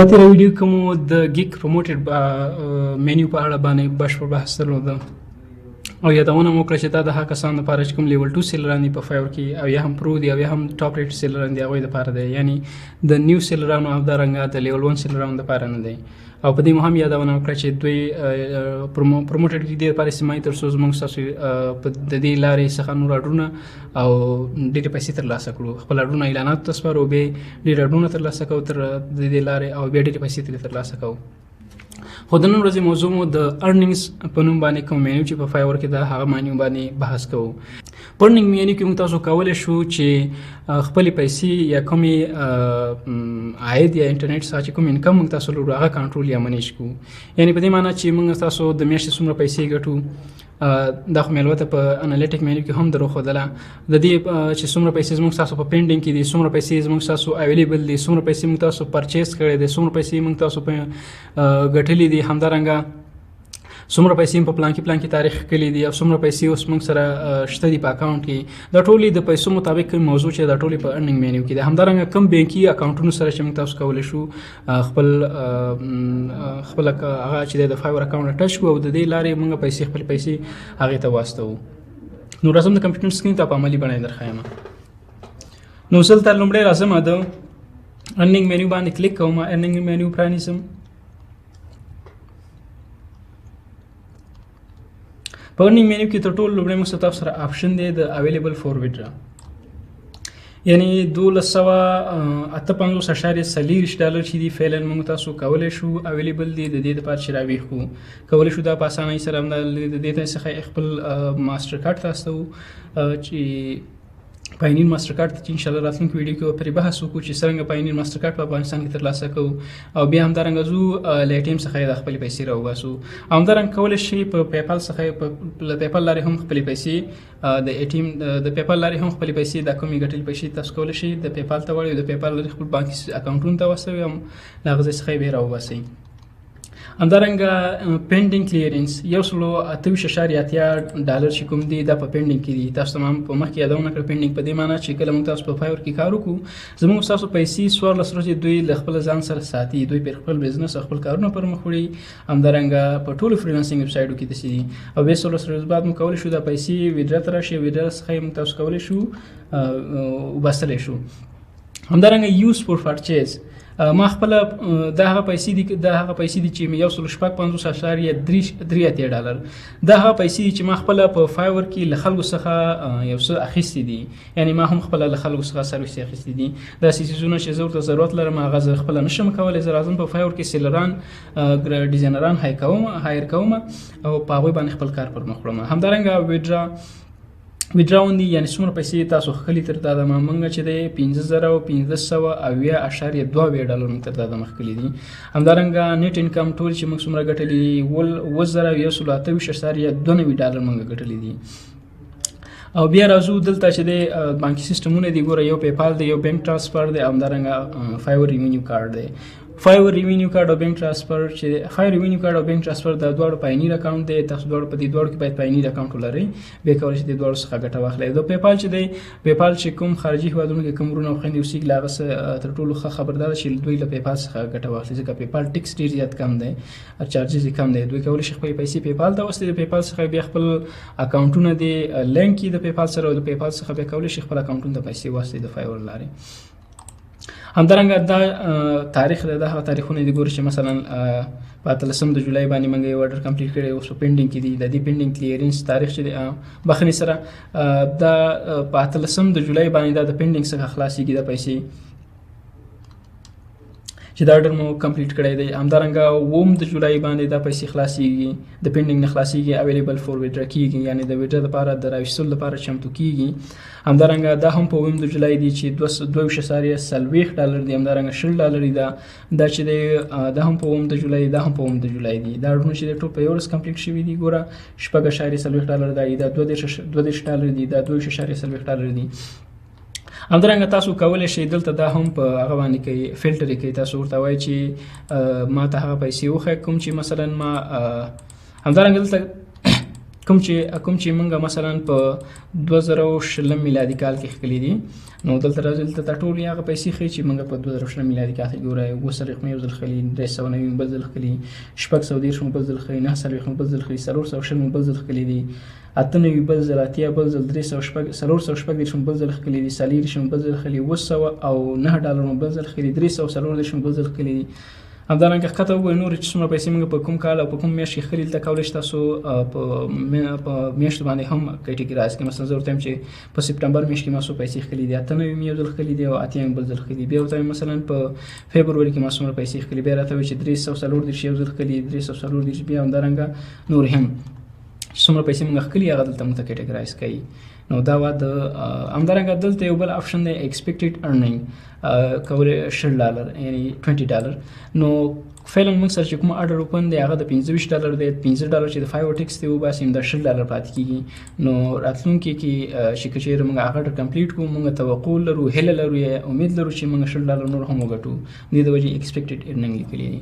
تېره ویډیو کې مو د ګیک پروموټډ مینیو په اړه باندې بشپړ بحث درلود او یادونه مو کړه چې دا د هغه کسانو لپاره چې کوم لیول 2 سیلران دي په فایور کې او یا هم پرو دي او یا هم ټاپ ریټ سیلران دي هغوی دپاره دی، یعنې د نیو سیلرانو او همدارنګه د لیول 1 سیلرانو دپاره نه دی. او په دې مو هم یادونه وکړه چې دوی پروموټډ ګیک دې لپاره استعمالوي تر څو زموږ ستاسو د دې لارې څخه نور اډرونه او ډېرې پیسې ترلاسه کړو، خپل اډرونه اعلاناتو ته سپارو، بیا ډېر اډرونه ترلاسه کوو تر د دې لارې او بیا ډېرې پیسې ترې ترلاسه کوو. خو د نن ورځې موضوع مو د ارننګز په نوم باندې کوم مینیو چې په فایور کې ده هغه مینیو باندې بحث کوو. په ارننګ مینیو کې موږ تاسو کولی شو چې خپلې پیسې یا کومې عاید یا انټرنیټ څخه چې کوم انکم موږ تاسو لرو هغه کنټرول یا منیج کړو. یعنې په دې معنی چې موږ تاسو د میاشتې څومره پیسې ګټو، دا خو مې البته په انالیټیک مینیو کې هم دروښودله، د دې چې څومره پیسې زموږ ستاسو په پینډینګ کې دي، څومره پیسې زموږ ستاسو اویلیبل دي، څومره پیسې موږ تاسو پرچیز کړی دی، څومره پیسې موږ تاسو په ګټلې دي، همدارنګه څومره پیسې په پلان کې تاریخ کړي دي او څومره پیسې اوس موږ سره شته دي په اکاونټ کې. دا ټولې د پیسو مطابق کوم موضوع چې دا ټولې په ارننګ مینیو کې ده. همدارنګه کوم بانکي اکاونټونو سره چې موږ تاسو کولی شو خپل هغه چې د فایور اکاونټ ټچ کړو او د دې لارې موږ خپل پیسې هغې ته واستوو. نو راځم د کمپیوټر سکرین ته په عملي بڼه یې درښیم. نو زه دلته لومړی راځم د ارننګ مینیو باندې کلیک کوم، ارننګ مینیو پرانیزم. په ارننګ مینیو کې تر ټولو لومړی موږ تاسو سره آپشن دی د اویلیبل فور ویډرا، یعنې 1258.40 ډالر چې دي فعلا موږ تاسو کولی شو اویلیبل دي د دې دپاره چې راویښ کولی شو دا په اسانۍ سره د دې څخه خپل ماسټر کارډ ته استوو چې پاینیر ماسټر کارډ ته چې انشاءالله راتلونکي ویډیو کې به پرې بحث وکړو چې څرنګه پاینیر ماسټر کارډ په افغانستان کې ترلاسه کوو او بیا همدارنګه ځو له ATM څخه یې د خپلې پیسې راوباسو. همدارنګه کولی شئ په پیپال څخه له پیپال لارې هم خپلې پیسې د ATM د پیپال لارې هم خپلې پیسې دا کومې ګټلې پیسې تاسو کولی شئ د پیپال ته وړئ او د پیپال لارې خپل بانکي اکاونټونو ته واستوئ او له هغه ځای څخه یې بیا راوباسئ. همدارنګه پینډینګ کلیرنس 128.80 ډالر چې کوم دي دا په پینډینګ کې دي. تاسو ته په مخکې یادونه کړه پینډینګ په دې معنی چې کله موږ تاسو په فایور کې کار وکړو زموږ ستاسو پیسې 14 ورځې دوی له خپل ځان سره ساتي، دوی پر خپل بزنس او خپل کارونه پر مخ وړي. همدارنګه په ټولو فریلانسینګ ویب سایټو کې داسې دي او بیا 16 ورځې بعد موږ کولی شو دا پیسې ویډرا ته راشي، ویډرا څخه موږ تاسو کولی شو وباسلی شو. همدارنګه یوز فور پرچیز ما خپل دا هغه پیسې دي چې مې 155.3 ډالر دا هغه پیسې دي چې ما خپل په فایور کې له خلکو څخه یو څه اخیستي دي، یعنی ما هم خپل له خلکو څخه سرویس اخیستي دي. دا څیزونه چې زه ورته ضرورت لرم هغه زه خپله نشم کولی، زه راځم په فایور کې سیلران ډیزاینران هایر کوم او په هغوی باندې خپل کار پر مخ وړم. همدارنګه ویډراوندي یعنی څومره پیسې تاسو ښکلي تر دا دمه موږ چې دی 15,570.2 ډالر موږ تر دا دمه ښکلي دي. همدارنګه نیټ انکم ټول چې موږ څومره ګټلي دي 10,128.2 ډالر موږ ګټلي دي. او بیا راځو دلته چې د بانکي سیسټمونه دي، ګوره یو پیپال دی، یو بینک ټرانسفر دی، همدارنګه فایور ریونیو کارډ دی. فایور ریونیو کارډ او بینک ټرانسفر چې فایور ریونیو کارډ او بینک ټرانسفر د دواړو پاینیر اکاونټ دی. تاسو دواړو په دې دواړو کې باید پاینیر اکاونټ ولرئ، بیا کولی شئ د دواړو څخه ګټه واخلئ. د پیپال چې دی پیپال چې کوم خارجي هېوادونو کې کوم وروڼه او خویندې اوسېږي له هغه څه تر ټولو ښه خبردار ده چې دوی له پیپال څخه ګټه واخلي، ځکه پیپال ټیکس ډېر زیات کم دی، چارجز یې کم دی. دوی کولی شي خپلې پیسې پیپال ته واستوي، د پیپال څخه بیا خپل اکاونټونه دي لینک کړي د پیپال سره او د پیپال څخه بیا کولی شي خپل اکاونټونو ته پیسې واستوي د فایور لارې. همدارنګه دا تاریخ دی، دا هغه تاریخونه دي ګورئ چې مثلا په 18 د جولای باندې موږ یو اډر کمپلیټ کړی اوس په پینډینګ کې دي. د دې پینډینګ کلیرنس تاریخ چې دی بخښنې سره دا په 18 د جولای باندې دا د پینډینګ څخه خلاصېږي دا پیسې چې دا اډر مو کمپلیټ کړی دی. همدارنګه 9 د جولای باندې دا پیسې خلاصېږي، د پینډینګ نه خلاصېږي، اویلیبل فور ویډرا کېږي، یعنی د ویډرا لپاره د راویستلو لپاره چمتو کېږي. همدارنګه دا هم په 9 د جولای دی چې 2.40 ډالر دی. همدارنګه 10 ډالر دی دا چې دی دا هم په 9 د جولای دی، دا هم په 9 د جولای دی. دا اډرونه چې دی ټول په یو ورځ کمپلیټ شوي دي. ګوره 4.40 ډالر دی، دا 2.40 ډالر دی، دا 2.40 ډالر دی. همدارنګه تاسو کولی شئ دلته دا هم په هغه باندې کوي فلټر یې کوي، تاسو ورته وایي چې ما ته هغه پیسې وښایه کوم چې مثلا ما همدارنګه دلته کوم چې موږ مثلا په 2020 میلادي کال کې ښکلي دي نو دلته راځي دلته ټول هغه پیسې ښیي چې موږ په 2020 میلادي کال کې ګورئ 200 یو ځل ښکلي 390 بل ځل ښکلي 630 بل ځل ښکلي 940 بل ځل ښکلي 460 بل ځل ښکلي دي 98 بل ځل 80 بل ځل 340 بل ځل ښکلي دي 40 بل ځل ښکلي 900 او $9 بل ځل ښکلي 340 بل ځل ښکلي دي. همدارنګه ښکته وګورئ نور چې څومره پیسې موږ په کوم کال او په کوم میاشت کې ښکلي دلته کولی شئ تاسو په میاشتو باندې هم کیټګرایز کړئ. مثلا زه ورته وایم چې په سپټمبر میاشت کې ما څو پیسې ښکلي دي 98 یو ځل ښکلي دي او 80 بل ځل ښکلي دي. بیا ورته وایم مثلا په فبروري کې ما څومره پیسې ښکلي بیا راته وایي چې 340 یو ځل ښکلي 340 بیا همدارنګه نور هم څومره پیسې موږ ښکلي هغه دلته موږ ته کیټګرایز کوي. نو دا وا د همدارنګه دلته یو بل آپشن دی ایکسپیکټډ ارننګ کولی $10 یعنی $20. نو فعلا موږ سره چې کوم اډر اوپن دی هغه د $25 دی. $15 چې د 5 ټیکس دی وباسي نو د $10 پاتې کېږي. نو راتلونکي کې چې که چېرې موږ هغه اډر کمپلیټ کړو موږ توقع لرو هیله لرو یا امید لرو چې موږ $10 نور هم وګټو. دې د وجې ایکسپیکټډ ارننګ لیکلي دي.